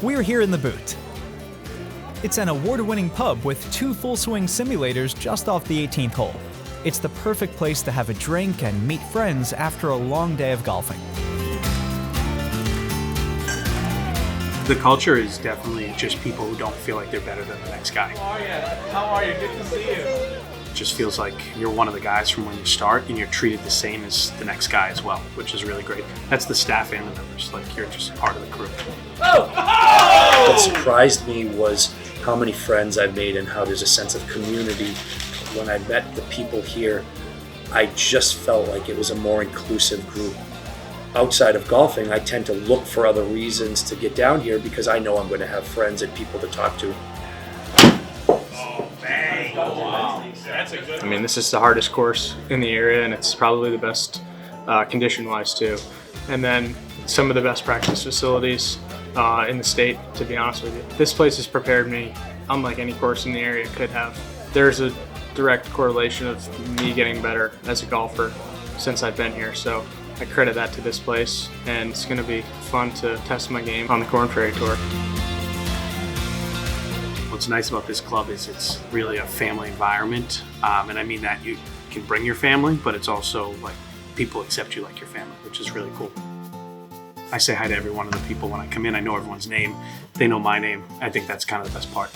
We're here in the Boot. It's an award-winning pub with 2 full-swing simulators just off the 18th hole. It's the perfect place to have a drink and meet friends after a long day of golfing. The culture is definitely just people who don't feel like they're better than the next guy. How are you? How are you? Good to see you. It just feels like you're one of the guys from when you start and you're treated the same as the next guy as well, which is really great. That's the staff and the members, like you're just part of the crew. What surprised me was how many friends I've made and how there's a sense of community. When I met the people here, I just felt like it was a more inclusive group. Outside of golfing, I tend to look for other reasons to get down here because I know I'm going to have friends and people to talk to. I mean, this is the hardest course in the area, and it's probably the best condition-wise too. And then some of the best practice facilities in the state, to be honest with you. This place has prepared me unlike any course in the area could have. There's a direct correlation of me getting better as a golfer since I've been here, so I credit that to this place, and it's going to be fun to test my game on the Corn Ferry Tour. What's nice about this club is it's really a family environment, and I mean that you can bring your family, but it's also like people accept you like your family, which is really cool. I say hi to every one of the people when I come in. I know everyone's name. They know my name. I think that's kind of the best part.